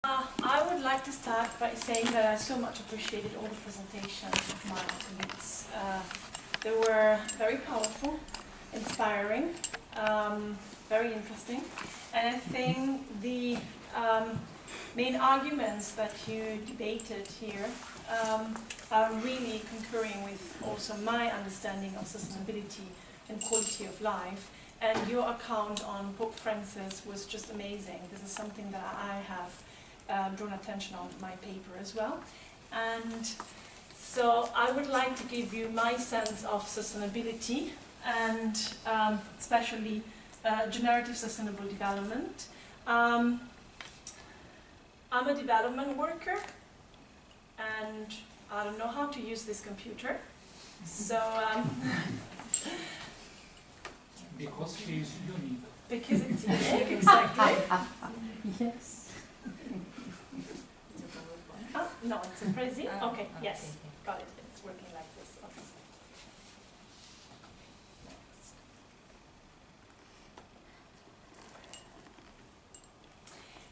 I would like to start by saying that I so much appreciated all the presentations of my colleagues. They were very powerful, inspiring, very interesting, and I think the main arguments that you debated here are really concurring with also my understanding of sustainability and quality of life. And your account on Pope Francis was just amazing. This is something that I have drawn attention on in my paper as well. And so I would like to give you my sense of sustainability and especially generative sustainable development. I'm a development worker and I don't know how to use this computer. So because she is unique. Because it's unique, exactly. Yes. Oh, no, it's a crazy. Okay, yes, got it. It's working like this. Okay. Next.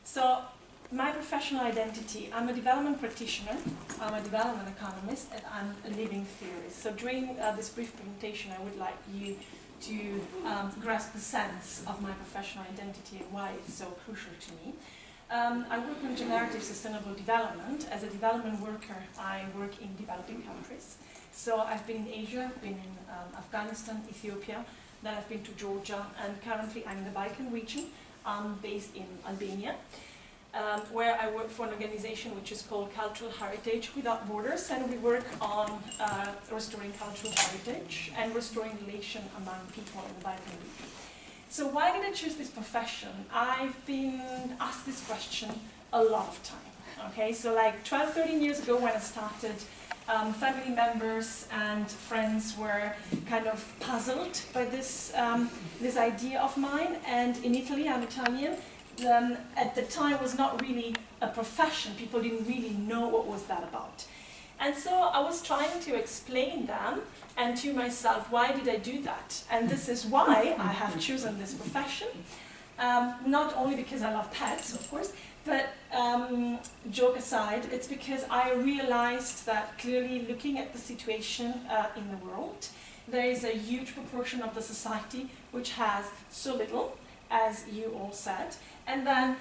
So, my professional identity, I'm a development practitioner, I'm a development economist, and I'm a living theorist. So during this brief presentation, I would like you to grasp the sense of my professional identity and why it's so crucial to me. I work on generative sustainable development. As a development worker, I work in developing countries. So I've been in Asia, I've been in Afghanistan, Ethiopia, then I've been to Georgia, and currently I'm in the Balkan region. I'm based in Albania, where I work for an organization which is called Cultural Heritage Without Borders, and we work on restoring cultural heritage and restoring relation among people in the Balkan region. So why did I choose this profession? I've been asked this question a lot of time. Okay, so like 12, 13 years ago when I started, family members and friends were kind of puzzled by this, this idea of mine, and in Italy, I'm Italian, at the time was not really a profession. People didn't really know what was that about. And so I was trying to explain them and to myself, why did I do that? And this is why I have chosen this profession. Not only because I love pets, of course, but joke aside, it's because I realized that clearly looking at the situation in the world, there is a huge proportion of the society which has so little, as you all said, and then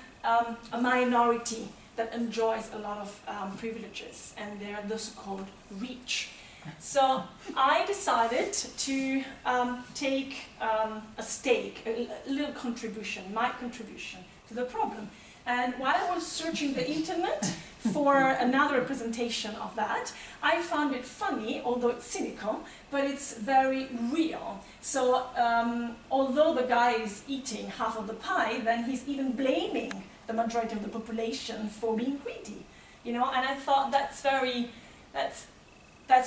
a minority that enjoys a lot of privileges, and they're the so-called rich. So I decided to take a stake, a little contribution, my contribution to the problem. And while I was searching the internet for another representation of that, I found it funny, although it's cynical, but it's very real. So although the guy is eating half of the pie, then he's even blaming the majority of the population for being greedy, you know. And I thought that's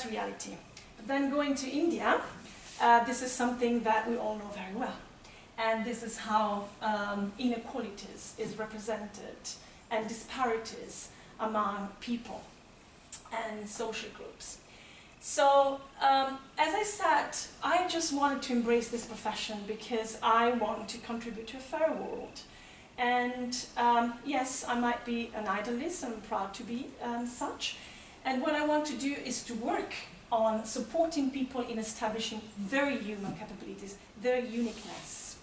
reality. But then going to India, this is something that we all know very well. And this is how inequalities is represented and disparities among people and social groups. So, as I said, I just wanted to embrace this profession because I want to contribute to a fairer world. And yes, I might be an idealist, I'm proud to be such. And what I want to do is to work on supporting people in establishing their human capabilities, their uniqueness,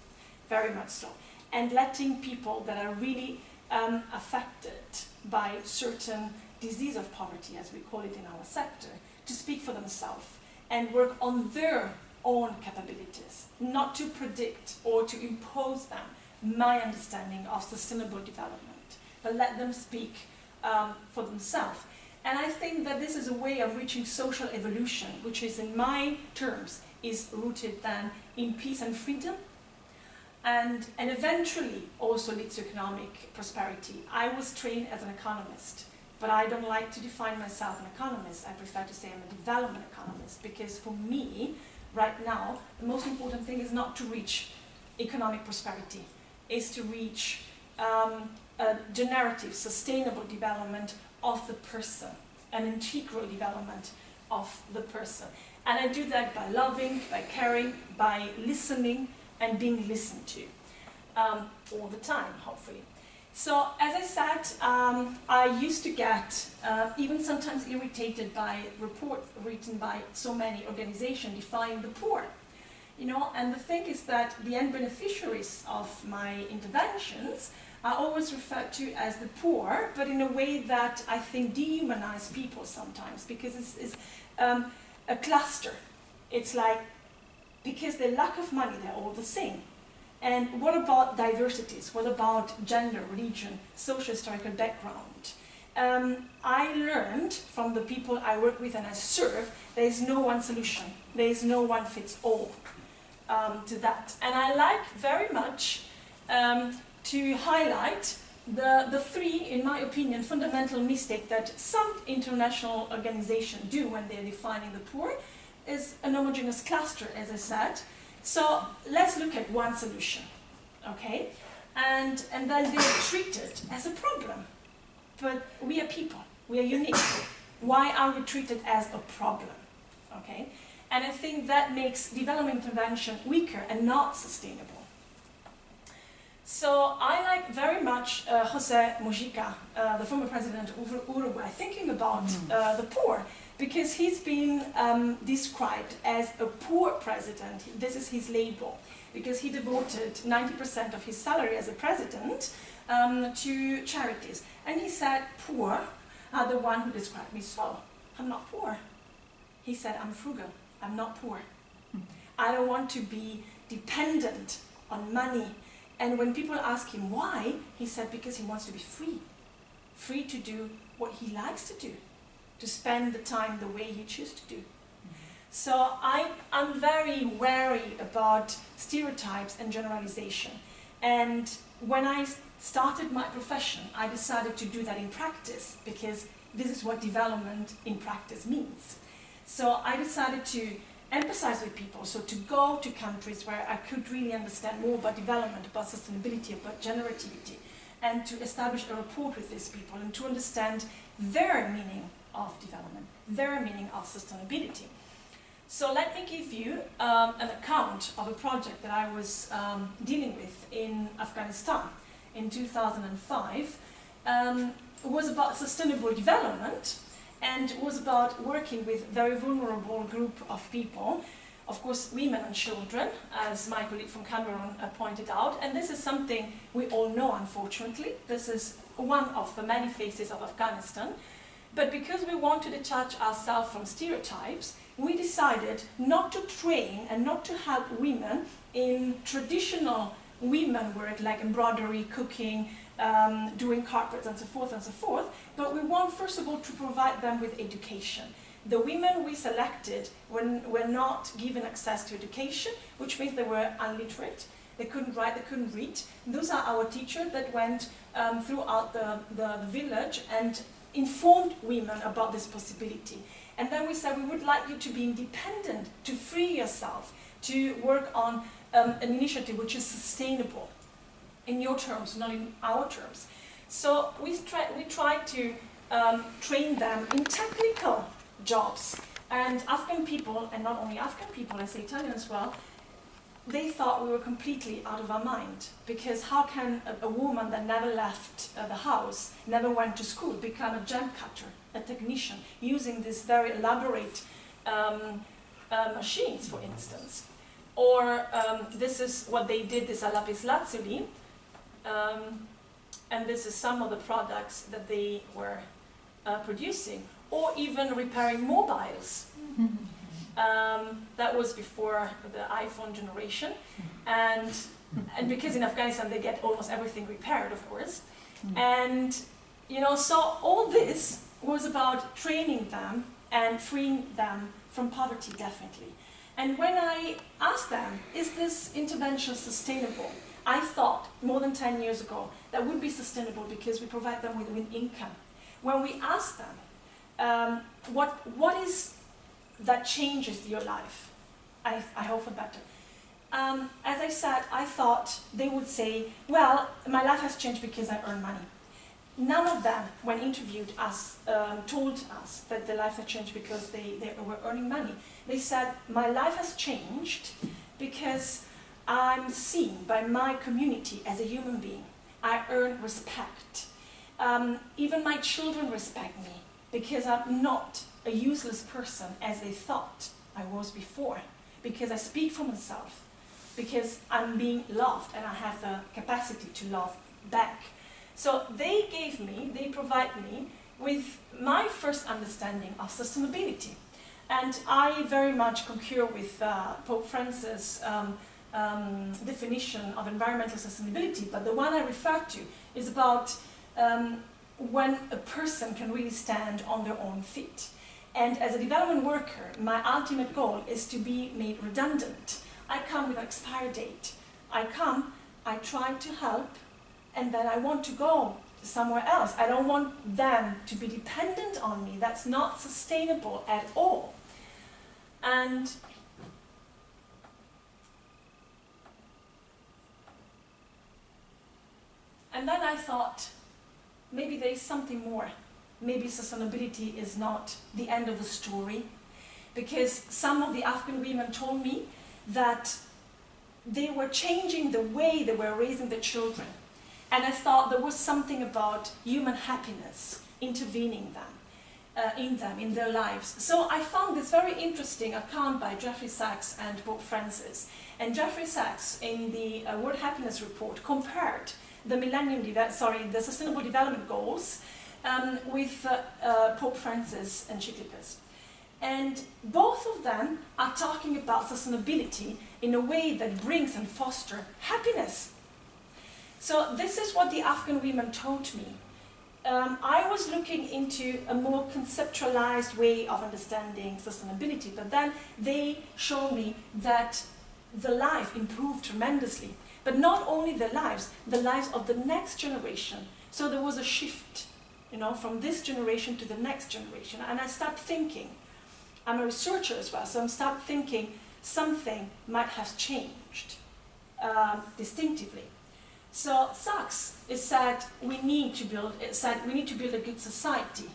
very much so. And letting people that are really affected by certain disease of poverty, as we call it in our sector, to speak for themselves and work on their own capabilities, not to predict or to impose them my understanding of sustainable development, but let them speak for themselves. And I think that this is a way of reaching social evolution, which is, in my terms, is rooted then in peace and freedom, and eventually also leads to economic prosperity. I was trained as an economist, but I don't like to define myself an economist. I prefer to say I'm a development economist, because for me, right now, the most important thing is not to reach economic prosperity, is to reach a generative, sustainable development of the person, an integral development of the person. And I do that by loving, by caring, by listening, and being listened to all the time, hopefully. So, as I said, I used to get even sometimes irritated by reports written by so many organizations defining the poor. You know, and the thing is that the end beneficiaries of my interventions are always referred to as the poor, but in a way that I think dehumanize people sometimes, because it's a cluster. It's like, because they lack of money, they're all the same. And what about diversities? What about gender, religion, social-historical background? I learned from the people I work with and I serve, there is no one solution. There is no one fits all to that. And I like very much to highlight the three, in my opinion, fundamental mistakes that some international organizations do when they're defining the poor is an homogeneous cluster, as I said. So let's look at one solution, okay? And then they're treated as a problem. But we are people, we are unique. Why are we treated as a problem, okay? And I think that makes development intervention weaker and not sustainable. So I like very much José Mujica, the former president of Uruguay, thinking about the poor, because he's been described as a poor president. This is his label, because he devoted 90% of his salary as a president to charities. And he said, poor are the one who described me so. I'm not poor. He said, I'm frugal. I'm not poor. I don't want to be dependent on money. And when people ask him why, he said because he wants to be free. Free to do what he likes to do, to spend the time the way he chooses to do. So I'm very wary about stereotypes and generalization. And when I started my profession, I decided to do that in practice, because this is what development in practice means. So I decided to emphasize with people, so to go to countries where I could really understand more about development, about sustainability, about generativity, and to establish a rapport with these people and to understand their meaning of development, their meaning of sustainability. So let me give you an account of a project that I was dealing with in Afghanistan in 2005. It was about sustainable development, and it was about working with very vulnerable group of people, of course women and children, as my colleague from Cameroon pointed out, and this is something we all know, unfortunately. This is one of the many faces of Afghanistan. But because we want to detach ourselves from stereotypes, we decided not to train and not to help women in traditional women work like embroidery, cooking, doing carpets and so forth, but we want first of all to provide them with education. The women we selected were not given access to education, which means they were illiterate, they couldn't write, they couldn't read. Those are our teachers that went throughout the village and informed women about this possibility. And then we said we would like you to be independent, to free yourself, to work on an initiative which is sustainable in your terms, not in our terms. So we tried to train them in technical jobs. And Afghan people, and not only Afghan people, I say Italian as well, they thought we were completely out of our mind, because how can a woman that never left the house, never went to school, become a gem cutter, a technician, using these very elaborate machines, for instance. Or this is what they did, this lapis lazuli, and this is some of the products that they were producing, or even repairing mobiles. That was before the iPhone generation, and because in Afghanistan they get almost everything repaired, of course, and you know, so all this was about training them and freeing them from poverty, definitely. And when I asked them, is this intervention sustainable? I thought more than 10 years ago that would be sustainable because we provide them with income. When we asked them, what is that changes your life? I hope for better. As I said, I thought they would say, well, my life has changed because I earn money. None of them, when interviewed us, told us that their life had changed because they were earning money. They said, my life has changed because I'm seen by my community as a human being. I earn respect. Even my children respect me because I'm not a useless person as they thought I was before, because I speak for myself, because I'm being loved and I have the capacity to love back. So they provide me with my first understanding of sustainability. And I very much concur with Pope Francis' definition of environmental sustainability, but the one I refer to is about when a person can really stand on their own feet. And as a development worker, my ultimate goal is to be made redundant. I come with an expiry date. I try to help, and then I want to go somewhere else. I don't want them to be dependent on me. That's not sustainable at all. And then I thought, maybe there is something more. Maybe sustainability is not the end of the story, because some of the African women told me that they were changing the way they were raising their children. And I thought there was something about human happiness intervening in their lives. So I found this very interesting account by Jeffrey Sachs and Pope Francis. And Jeffrey Sachs, in the World Happiness Report, compared the Sustainable Development Goals with Pope Francis and Encyclicus. And both of them are talking about sustainability in a way that brings and fosters happiness. So this is what the African women told me. I was looking into a more conceptualized way of understanding sustainability, but then they showed me that the life improved tremendously. But not only the lives of the next generation. So there was a shift, from this generation to the next generation. And I started thinking, I'm a researcher as well, so I started thinking something might have changed distinctively. So Sachs said we need to build a good society.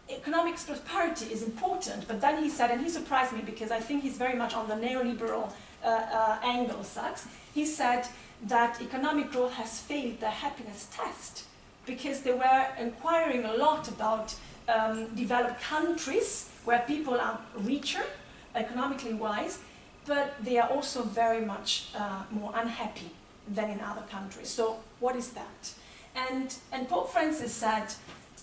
Economic prosperity is important, but then he said, and he surprised me because I think he's very much on the neoliberal angle, Sachs. He said that economic growth has failed the happiness test because they were inquiring a lot about developed countries where people are richer, economically wise, but they are also very much more unhappy than in other countries. So what is that? And Pope Francis said,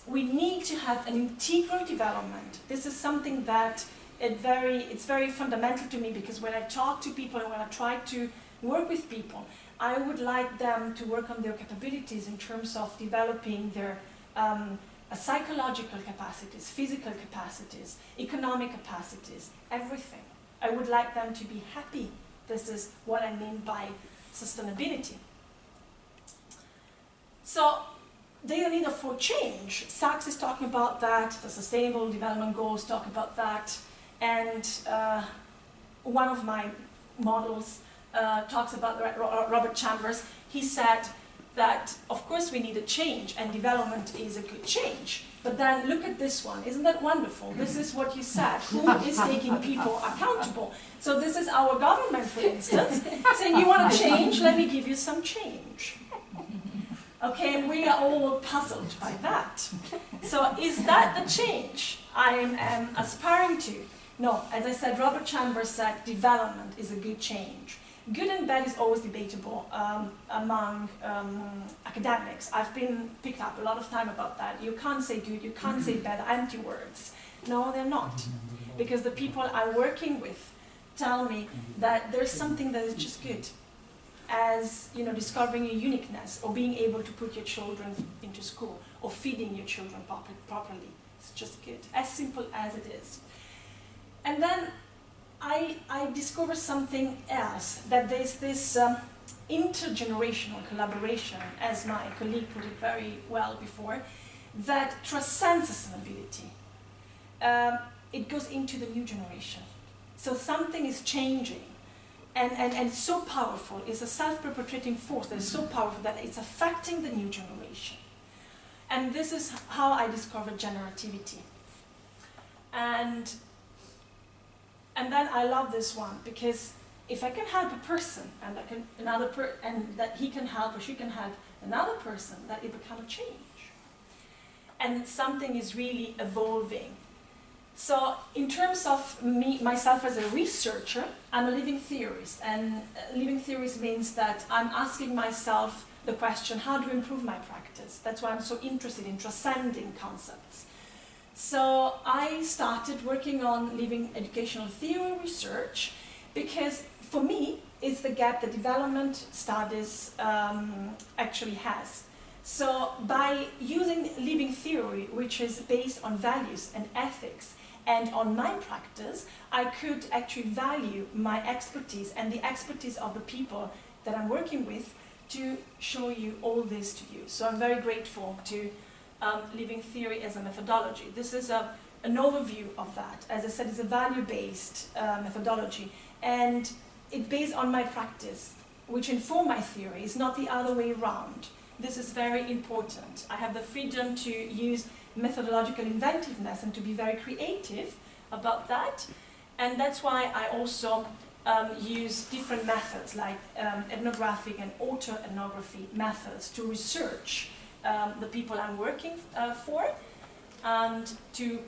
we need to have an integral development. This is something that it's very fundamental to me, because when I talk to people and when I try to work with people, I would like them to work on their capabilities in terms of developing their psychological capacities, physical capacities, economic capacities, everything. I would like them to be happy. This is what I mean by sustainability. So they are need for change. Sachs is talking about that, the Sustainable Development Goals talk about that, and one of my models talks about Robert Chambers. He said that, of course, we need a change, and development is a good change. But then look at this one. Isn't that wonderful? This is what you said. Who is taking people accountable? So this is our government, for instance, saying, you want to change? Let me give you some change. Okay, and we are all puzzled by that. So is that the change I am aspiring to? No, as I said, Robert Chambers said development is a good change. Good and bad is always debatable among academics. I've been picked up a lot of time about that. You can't say good, you can't say bad, empty words. No, they're not. Because the people I'm working with tell me that there's something that is just good. As discovering a uniqueness, or being able to put your children into school, or feeding your children properly. It's just good, as simple as it is. And then I discovered something else, that there's this intergenerational collaboration, as my colleague put it very well before, that transcends sustainability. It goes into the new generation. So something is changing. And so powerful, it's a self-perpetuating force that is so powerful that it's affecting the new generation. And this is how I discovered generativity. And then I love this one, because if I can help a person, and that he can help or she can help another person, that it becomes a change. And something is really evolving. So in terms of myself as a researcher, I'm a living theorist. And living theorist means that I'm asking myself the question, how do I improve my practice? That's why I'm so interested in transcending concepts. So I started working on living educational theory research because for me, it's the gap that development studies actually has. So by using living theory, which is based on values and ethics, and on my practice, I could actually value my expertise and the expertise of the people that I'm working with to show you all this to you. So I'm very grateful to living theory as a methodology. This is an overview of that. As I said, it's a value-based methodology, and it's based on my practice, which inform my theory. It's not the other way around. This is very important. I have the freedom to use methodological inventiveness and to be very creative about that. And that's why I also use different methods like ethnographic and auto-ethnography methods to research the people I'm working for and to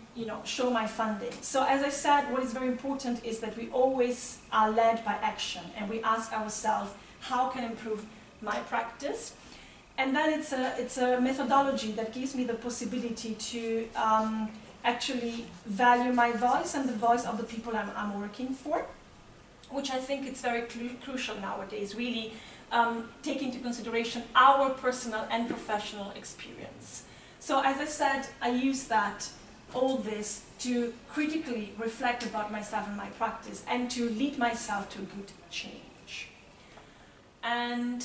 show my funding. So as I said, what is very important is that we always are led by action and we ask ourselves, how can I improve my practice? And then it's a methodology that gives me the possibility to actually value my voice and the voice of the people I'm working for, which I think it's very crucial nowadays, really take into consideration our personal and professional experience. So as I said, I use all this to critically reflect about myself and my practice and to lead myself to a good change. And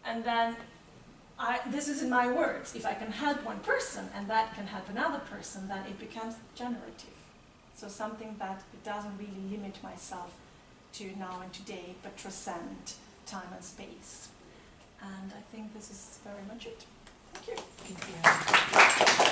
then this is in my words, if I can help one person and that can help another person, then it becomes generative. So something that it doesn't really limit myself to now and today, but transcend time and space. And I think this is very much it. Thank you. Thank you.